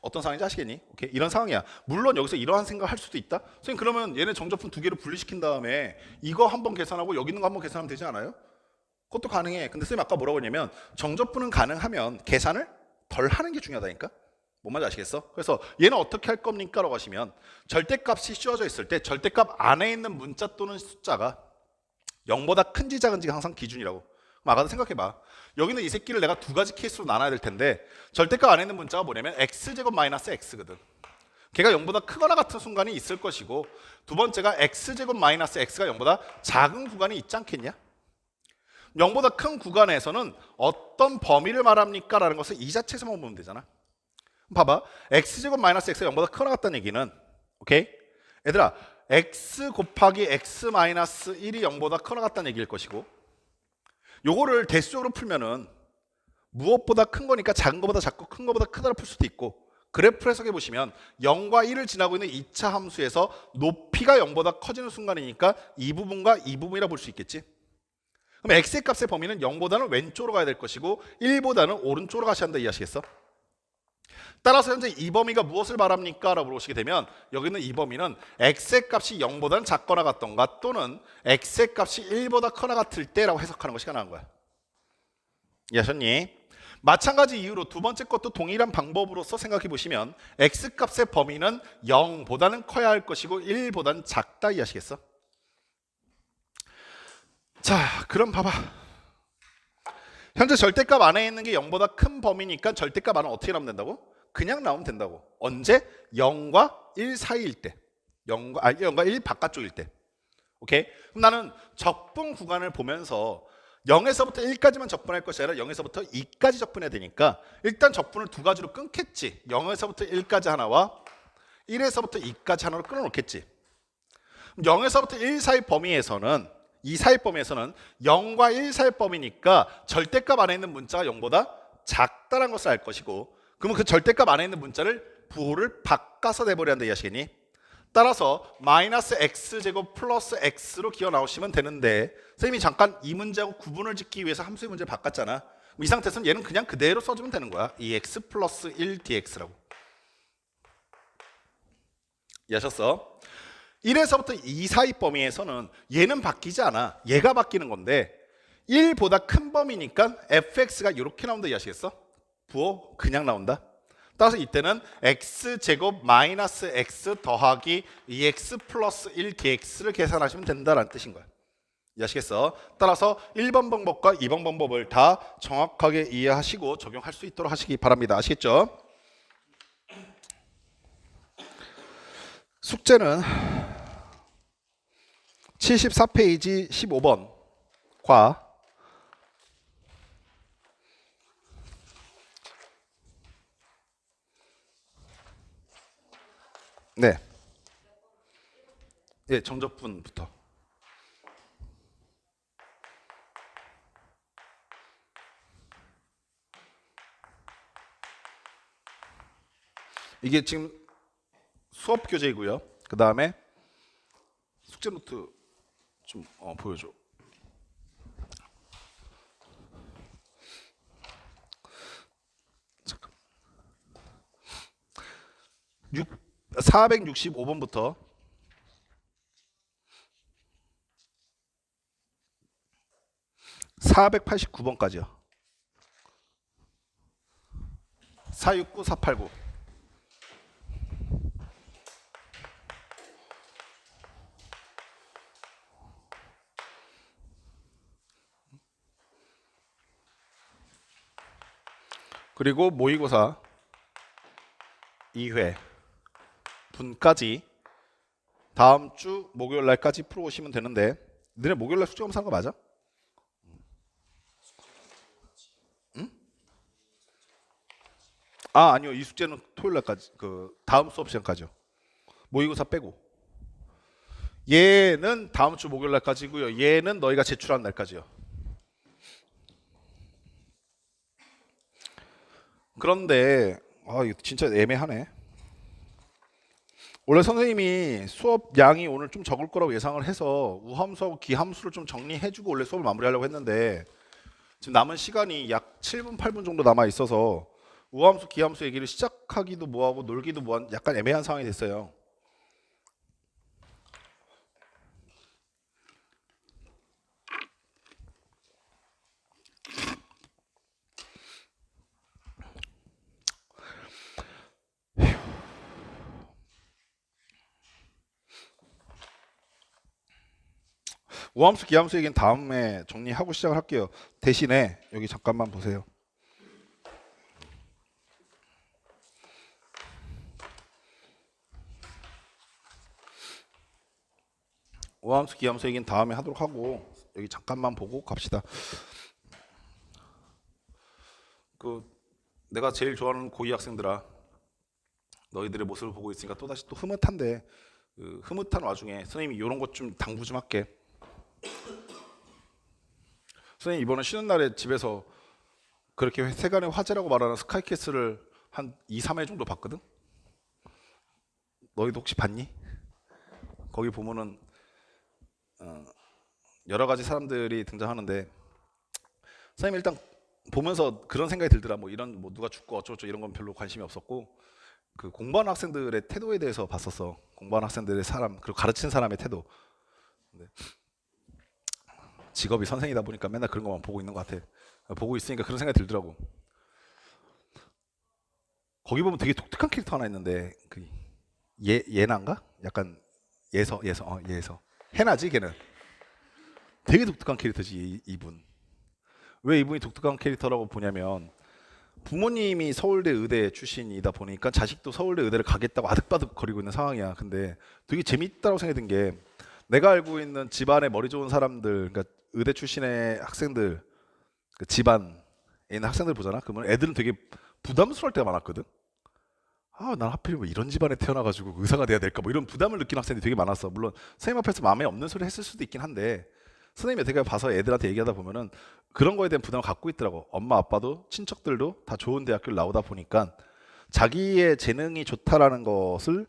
어떤 상황인지 아시겠니? 오케이? 이런 상황이야. 물론 여기서 이러한 생각을 할 수도 있다. 선생님 그러면 얘네 정적분 두 개를 분리시킨 다음에 이거 한번 계산하고 여기 있는 거 한번 계산하면 되지 않아요? 그것도 가능해. 근데 선생님 아까 뭐라고 했냐면 정적분은 가능하면 계산을 덜 하는 게 중요하다니까? 뭔 말인지 아시겠어? 그래서 얘는 어떻게 할 겁니까? 라고 하시면 절대값이 씌워져 있을 때 절대값 안에 있는 문자 또는 숫자가 0보다 큰지 작은지가 항상 기준이라고. 그럼 아까도 생각해봐. 여기는 이 새끼를 내가 두 가지 케이스로 나눠야 될 텐데 절대값 안에 있는 문자가 뭐냐면 x제곱 마이너스 x거든. 걔가 0보다 크거나 같은 순간이 있을 것이고 두 번째가 x제곱 마이너스 x가 0보다 작은 구간이 있지 않겠냐? 0보다 큰 구간에서는 어떤 범위를 말합니까? 라는 것을 이 자체에서만 보면 되잖아. 봐봐. x제곱 마이너스 x가 0보다 크거나 같다는 얘기는 오케이? 얘들아 x 곱하기 x 마이너스 1이 0보다 크거나 같다는 얘기일 것이고 요거를 대수적으로 풀면은 무엇보다 큰 거니까 작은 거보다 작고 큰 거보다 크다를 풀 수도 있고 그래프를 해석해 보시면 0과 1을 지나고 있는 2차 함수에서 높이가 0보다 커지는 순간이니까 이 부분과 이 부분이라 볼 수 있겠지. 그럼 x의 값의 범위는 0보다는 왼쪽으로 가야 될 것이고 1보다는 오른쪽으로 가셔야 한다. 이해하시겠어? 따라서 현재 이 범위가 무엇을 말합니까? 라고 물으시게 되면 여기 있는 이 범위는 x의 값이 0보다는 작거나 같던가 또는 x의 값이 1보다 커나 같을 때라고 해석하는 것이 가능한 거야. 이해하셨니? 마찬가지 이유로 두 번째 것도 동일한 방법으로서 생각해 보시면 x값의 범위는 0보다는 커야 할 것이고 1보다는 작다. 이해하시겠어? 자, 그럼 봐봐. 현재 절대값 안에 있는 게 0보다 큰 범위니까 절대값 안은 어떻게 나오면 된다고? 그냥 나오면 된다고. 언제? 0과 1 사이일 때. 0과 1 바깥쪽일 때. 오케이? 그럼 나는 적분 구간을 보면서 0에서부터 1까지만 적분할 것이 아니라 0에서부터 2까지 적분해야 되니까 일단 적분을 두 가지로 끊겠지. 0에서부터 1까지 하나와 1에서부터 2까지 하나로 끊어놓겠지. 0에서부터 1 사이 범위에서는 이 사이 범위에서는 0과 1 사이 범위니까 절대값 안에 있는 문자가 0보다 작다는 것을 알 것이고, 그러면 그 절대값 안에 있는 문자를 부호를 바꿔서 내버려야 한다, 이해하시겠니? 따라서 마이너스 x제곱 플러스 x로 기어 나오시면 되는데, 선생님이 잠깐 이 문제하고 구분을 짓기 위해서 함수의 문제를 바꿨잖아. 이 상태에서는 얘는 그냥 그대로 써주면 되는 거야. 이 x 플러스 1 dx라고. 이해하셨어? 1에서부터 2 사이 범위에서는 얘는 바뀌지 않아. 얘가 바뀌는 건데 1보다 큰 범위니까 fx가 이렇게 나온다, 이해하시겠어? 부호 그냥 나온다. 따라서 이때는 x제곱 마이너스 x 더하기 2x 플러스 1 dx를 계산하시면 된다라는 뜻인 거야. 이해하시겠어? 따라서 1번 방법과 2번 방법을 다 정확하게 이해하시고 적용할 수 있도록 하시기 바랍니다. 아시겠죠? 숙제는 74페이지 15번과 네. 예, 정적분부터. 이게 지금 수업 교재이고요. 그 다음에 숙제 노트 좀 보여줘. 465번부터 489번까지요. 469, 489. 그리고 모의고사 2회 분까지 다음 주 목요일 날까지 풀어오시면 되는데, 너네 목요일 날 숙제 검사 하는 거 맞아? 응? 아, 아니요. 이 숙제는 토요일 날까지, 그 다음 수업 시간까지요. 모의고사 빼고. 얘는 다음 주 목요일 날까지고요. 얘는 너희가 제출한 날까지요. 그런데 이거 진짜 애매하네. 원래 선생님이 수업 양이 오늘 좀 적을 거라고 예상을 해서 우함수하고 기함수를 좀 정리해주고 원래 수업을 마무리하려고 했는데, 지금 남은 시간이 약 7분, 8분 정도 남아 있어서 우함수, 기함수 얘기를 시작하기도 뭐하고 놀기도 뭐한 약간 애매한 상황이 됐어요. 우함수, 기함수 얘기는 다음에 정리하고 시작을 할게요. 대신에 여기 잠깐만 보세요. 우함수, 기함수 얘기는 다음에 하도록 하고 여기 잠깐만 보고 갑시다. 내가 제일 좋아하는 고2 학생들아, 너희들의 모습을 보고 있으니까 또다시 또 흐뭇한데, 흐뭇한 와중에 선생님이 이런 것 좀 당부 좀 할게. 선생님 이번에 쉬는 날에 집에서 그렇게 세간의 화제라고 말하는 스카이캐슬을 한 2, 3회 정도 봤거든? 너희도 혹시 봤니? 거기 보면은 여러 가지 사람들이 등장하는데, 선생님 일단 보면서 그런 생각이 들더라. 뭐 이런 뭐 누가 죽고 어쩌고저쩌고 이런 건 별로 관심이 없었고, 그 공부하는 학생들의 태도에 대해서 봤었어. 공부하는 학생들의 사람, 그리고 가르치는 사람의 태도. 근데 직업이 선생이다 보니까 맨날 그런 것만 보고 있는 것 같아. 보고 있으니까 그런 생각이 들더라고. 거기 보면 되게 독특한 캐릭터 하나 있는데, 그 예나인가? 약간 예서 해나지 걔는. 되게 독특한 캐릭터지 이분. 왜 이분이 독특한 캐릭터라고 보냐면 부모님이 서울대 의대 출신이다 보니까 자식도 서울대 의대를 가겠다고 아득바득 거리고 있는 상황이야. 근데 되게 재밌다고 생각이 든 게 내가 알고 있는 집안에 머리 좋은 사람들, 그러니까 의대 출신의 학생들, 그 집안에 있는 학생들 보잖아. 그러면 애들은 되게 부담스러울 때가 많았거든. 아, 난 하필 뭐 이런 집안에 태어나가지고 의사가 돼야 될까 뭐 이런 부담을 느끼는 학생들이 되게 많았어. 물론 선생님 앞에서 마음에 없는 소리 했을 수도 있긴 한데 선생님이 여태까 봐서 애들한테 얘기하다 보면은 그런 거에 대한 부담을 갖고 있더라고. 엄마 아빠도 친척들도 다 좋은 대학교를 나오다 보니까 자기의 재능이 좋다라는 것을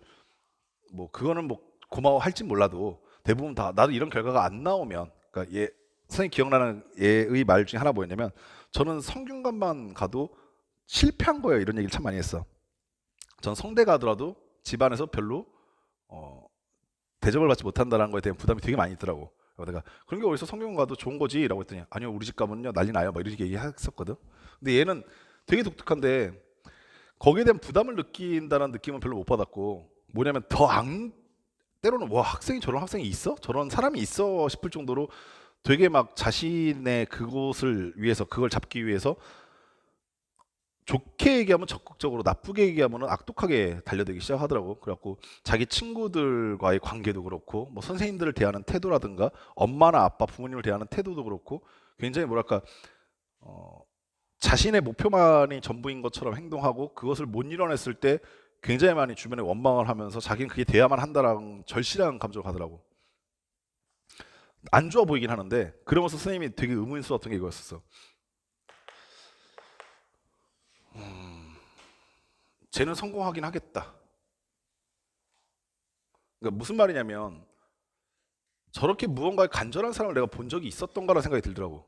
뭐 그거는 뭐 고마워할진 몰라도 대부분 다 나도 이런 결과가 안 나오면, 그러니까 얘 선생님 기억나는 얘의 말 중에 하나 뭐였냐면 저는 성균관만 가도 실패한 거예요 이런 얘기를 참 많이 했어. 전 성대 가더라도 집안에서 별로 대접을 받지 못한다는 거에 대한 부담이 되게 많이 있더라고. 그래서 내가 그런 게 어디서 성경 가도 좋은 거지? 라고 했더니 아니요 우리 집 가면요 난리 나요 막 이렇게 얘기했었거든. 근데 얘는 되게 독특한데 거기에 대한 부담을 느낀다는 느낌은 별로 못 받았고 뭐냐면 때로는 와 학생이 저런 학생이 있어? 저런 사람이 있어? 싶을 정도로 되게 막 자신의 그곳을 위해서 그걸 잡기 위해서 좋게 얘기하면 적극적으로 나쁘게 얘기하면 악독하게 달려들기 시작하더라고. 그래갖고 자기 친구들과의 관계도 그렇고 뭐 선생님들을 대하는 태도라든가 엄마나 아빠 부모님을 대하는 태도도 그렇고 굉장히 뭐랄까 자신의 목표만이 전부인 것처럼 행동하고 그것을 못 이뤄냈을 때 굉장히 많이 주변에 원망을 하면서 자기는 그게 돼야만 한다라는 절실한 감정을 가더라고. 안 좋아 보이긴 하는데 그러면서 선생님이 되게 의문스러웠던 게 이거였었어. 쟤는 성공하긴 하겠다. 그러니까 무슨 말이냐면 저렇게 무언가에 간절한 사람을 내가 본 적이 있었던가라는 생각이 들더라고.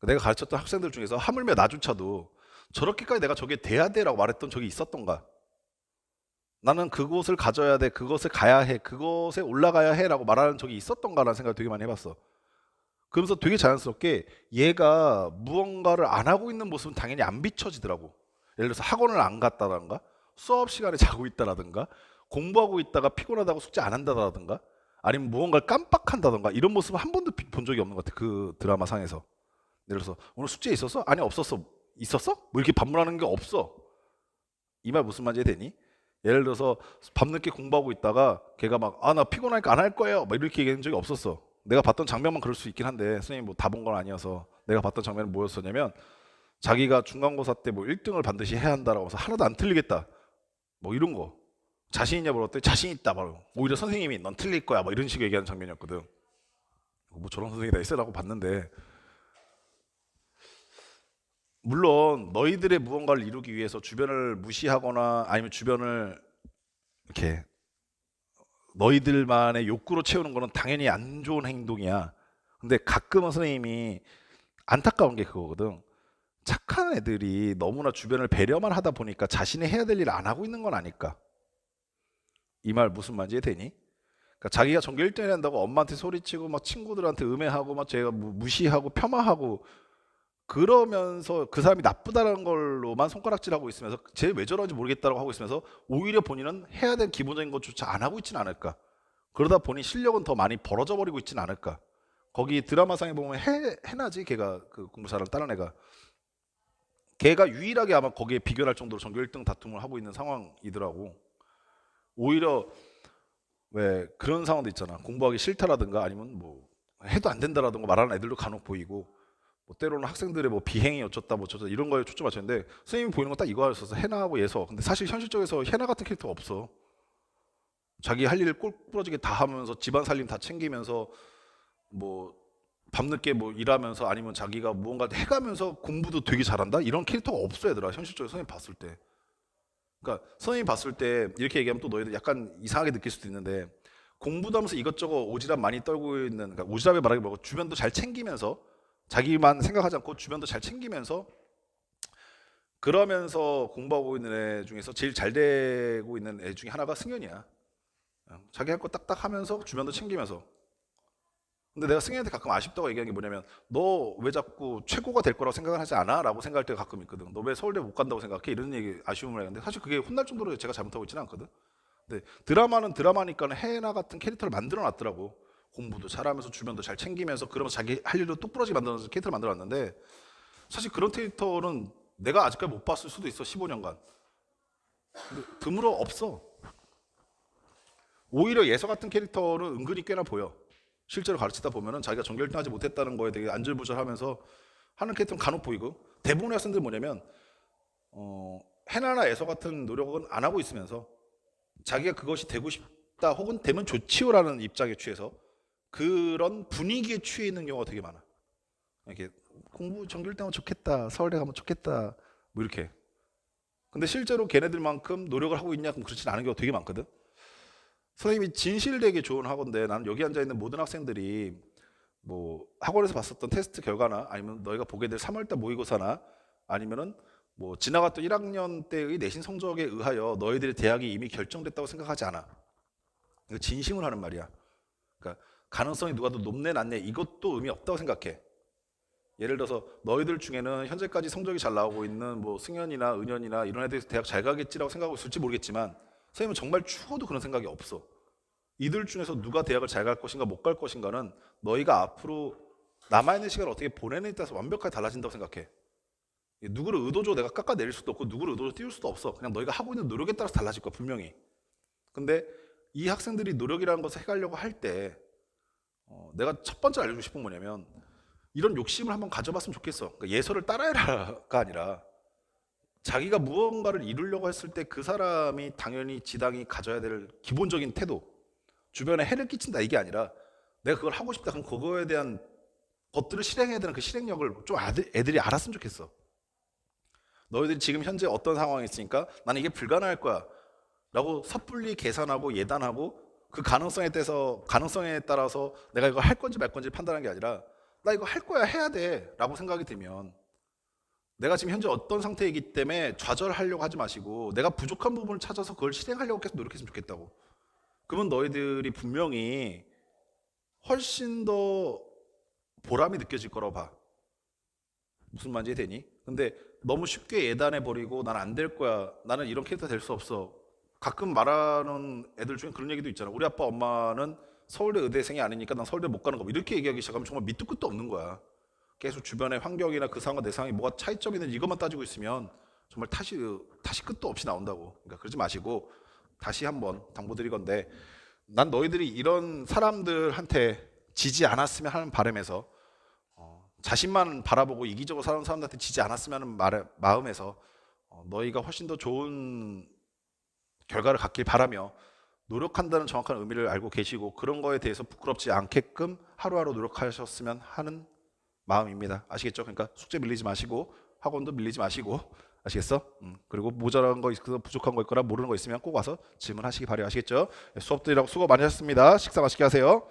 내가 가르쳤던 학생들 중에서 하물며 나조차도 저렇게까지 내가 저게 돼야 돼라고 말했던 적이 있었던가. 나는 그곳을 가져야 돼, 그것을 가야 해, 그것에 올라가야 해라고 말하는 적이 있었던가라는 생각을 되게 많이 해봤어. 그러면서 되게 자연스럽게 얘가 무언가를 안 하고 있는 모습은 당연히 안 비춰지더라고. 예를 들어서 학원을 안 갔다던가 수업 시간에 자고 있다라든가 공부하고 있다가 피곤하다고 숙제 안 한다라든가 아니면 무언가를 깜빡한다던가 이런 모습은 한 번도 본 적이 없는 것 같아. 그 드라마 상에서. 예를 들어서 오늘 숙제 있었어? 아니 없었어. 있었어? 뭐 이렇게 반문하는 게 없어. 이 말 무슨 말인지 되니? 예를 들어서 밤늦게 공부하고 있다가 걔가 막 아 나 피곤하니까 안 할 거예요 막 이렇게 얘기한 적이 없었어. 내가 봤던 장면만 그럴 수 있긴 한데 선생님 뭐 다 본 건 아니어서 내가 봤던 장면은 뭐였었냐면 자기가 중간고사 때 뭐 1등을 반드시 해야 한다라고 해서 하나도 안 틀리겠다 뭐 이런 거 자신 있냐 물었더니 자신 있다 바로 오히려 선생님이 넌 틀릴 거야 막 이런 식으로 얘기하는 장면이었거든. 뭐 저런 선생님이 다 있으라고 봤는데 물론 너희들의 무언가를 이루기 위해서 주변을 무시하거나 아니면 주변을 이렇게 너희들만의 욕구로 채우는 거는 당연히 안 좋은 행동이야. 근데 가끔은 선생님이 안타까운 게 그거거든. 착한 애들이 너무나 주변을 배려만 하다 보니까 자신이 해야 될 일을 안 하고 있는 건 아닐까? 이 말 무슨 말인지 되니? 그러니까 자기가 전교 1등을 한다고 엄마한테 소리치고 막 친구들한테 음해하고 막 제가 무시하고 폄하하고 그러면서 그 사람이 나쁘다는 걸로만 손가락질하고 있으면서 쟤 왜 저러는지 모르겠다고 하고 있으면서 오히려 본인은 해야 될 기본적인 것조차 안 하고 있지는 않을까. 그러다 보니 실력은 더 많이 벌어져 버리고 있지는 않을까. 거기 드라마상에 보면 해나지 걔가 그 공부 잘하는 다른 애가 걔가 유일하게 아마 거기에 비견할 정도로 전교 1등 다툼을 하고 있는 상황이더라고. 오히려 왜 그런 상황도 있잖아. 공부하기 싫다라든가 아니면 뭐 해도 안 된다라든가 말하는 애들도 간혹 보이고 뭐 때로는 학생들의 뭐 비행이 어쩌다 뭐 어쩌다 이런 거에 초점 맞췄는데 선생님이 보이는 건 딱 이거였어서 해나하고 예서. 근데 사실 현실적에서 해나 같은 캐릭터가 없어. 자기 할 일을 꼴 부러지게 다 하면서 집안 살림 다 챙기면서 뭐 밤늦게 뭐 일하면서 아니면 자기가 무언가 해가면서 공부도 되게 잘한다 이런 캐릭터가 없어 얘들아. 현실적으로 선생님 봤을 때. 그러니까 선생님 봤을 때 이렇게 얘기하면 또 너희들 약간 이상하게 느낄 수도 있는데 공부도 하면서 이것저것 오지랖 많이 떨고 있는, 그러니까 오지랖에 말하기 말고 주변도 잘 챙기면서 자기만 생각하지 않고 주변도 잘 챙기면서 그러면서 공부하고 있는 애 중에서 제일 잘 되고 있는 애 중에 하나가 승현이야. 자기 할 거 딱딱 하면서 주변도 챙기면서. 근데 내가 승현한테 가끔 아쉽다고 얘기하는 게 뭐냐면 너 왜 자꾸 최고가 될 거라고 생각을 하지 않아? 라고 생각할 때가 가끔 있거든. 너 왜 서울대 못 간다고 생각해? 이런 얘기 아쉬움을 하는데 사실 그게 혼날 정도로 제가 잘못하고 있지는 않거든. 근데 드라마는 드라마니까 해나 같은 캐릭터를 만들어 놨더라고. 공부도 잘하면서 주변도 잘 챙기면서 그러면서 자기 할 일도 똑부러지게 만들어서 캐릭터를 만들어놨는데 사실 그런 캐릭터는 내가 아직까지 못 봤을 수도 있어. 15년간 드물어 없어. 오히려 예서 같은 캐릭터는 은근히 꽤나 보여. 실제로 가르치다 보면은 자기가 전교 1등하지 못했다는 거에 되게 안절부절하면서 하는 캐릭터는 간혹 보이고 대부분의 학생들 뭐냐면 해나나 예서 같은 노력은 안 하고 있으면서 자기가 그것이 되고 싶다 혹은 되면 좋지요라는 입장에 취해서 그런 분위기에 취해 있는 경우가 되게 많아. 이렇게 공부 전교 1등하면 좋겠다, 서울대 가면 좋겠다, 뭐 이렇게. 근데 실제로 걔네들만큼 노력을 하고 있냐? 그럼 그렇진 않은 경우가 되게 많거든. 선생님이 진실되게 좋은 학원인데 나는 여기 앉아 있는 모든 학생들이 뭐 학원에서 봤었던 테스트 결과나 아니면 너희가 보게 될 3월달 모의고사나 아니면은 뭐 지나갔던 1학년 때의 내신 성적에 의하여 너희들의 대학이 이미 결정됐다고 생각하지 않아. 이거 진심을 하는 말이야. 그러니까 가능성이 누가 더 높네 낮네 이것도 의미 없다고 생각해. 예를 들어서 너희들 중에는 현재까지 성적이 잘 나오고 있는 뭐 승현이나 은현이나 이런 애들이 대학 잘 가겠지라고 생각하고 있을지 모르겠지만 선생님은 정말 추워도 그런 생각이 없어. 이들 중에서 누가 대학을 잘 갈 것인가 못 갈 것인가는 너희가 앞으로 남아있는 시간을 어떻게 보내느냐에 따라서 완벽하게 달라진다고 생각해. 누구를 의도적으로 내가 깎아내릴 수도 없고 누구를 의도적으로 띄울 수도 없어. 그냥 너희가 하고 있는 노력에 따라서 달라질 거야 분명히. 근데 이 학생들이 노력이라는 것을 해가려고 할 때 내가 첫 번째 알려주고 싶은 건 뭐냐면 이런 욕심을 한번 가져봤으면 좋겠어. 그러니까 예서를 따라해라가 아니라 자기가 무언가를 이루려고 했을 때 그 사람이 당연히 지당이 가져야 될 기본적인 태도, 주변에 해를 끼친다 이게 아니라 내가 그걸 하고 싶다 그럼 그거에 대한 것들을 실행해야 되는 그 실행력을 좀 애들이 알았으면 좋겠어. 너희들이 지금 현재 어떤 상황에 있으니까 나는 이게 불가능할 거야 라고 섣불리 계산하고 예단하고 그 가능성에 따라서 내가 이거 할 건지 말 건지 판단하는 게 아니라 나 이거 할 거야 해야 돼 라고 생각이 들면 내가 지금 현재 어떤 상태이기 때문에 좌절하려고 하지 마시고 내가 부족한 부분을 찾아서 그걸 실행하려고 계속 노력했으면 좋겠다고. 그러면 너희들이 분명히 훨씬 더 보람이 느껴질 거라고 봐. 무슨 말인지 되니? 근데 너무 쉽게 예단해버리고 난 안 될 거야 나는 이런 캐릭터 될 수 없어. 가끔 말하는 애들 중에 그런 얘기도 있잖아. 우리 아빠 엄마는 서울대 의대생이 아니니까 난 서울대 못 가는 거 이렇게 얘기하기 시작하면 정말 밑도 끝도 없는 거야. 계속 주변의 환경이나 그 상황과 내 상황이 뭐가 차이점이 있는지 이것만 따지고 있으면 정말 탓이 끝도 없이 나온다고. 그러니까 그러지 마시고 다시 한번 당부드리건데 난 너희들이 이런 사람들한테 지지 않았으면 하는 바람에서 자신만 바라보고 이기적으로 사는 사람들한테 지지 않았으면 하는 마음에서 너희가 훨씬 더 좋은 결과를 갖길 바라며 노력한다는 정확한 의미를 알고 계시고 그런 거에 대해서 부끄럽지 않게끔 하루하루 노력하셨으면 하는 마음입니다. 아시겠죠? 그러니까 숙제 밀리지 마시고 학원도 밀리지 마시고 아시겠어? 그리고 모자란 거 있거나 부족한 거 있거나 모르는 거 있으면 꼭 와서 질문하시기 바래요. 아시겠죠? 수업 들이라고 수고 많이 하셨습니다. 식사 맛있게 하세요.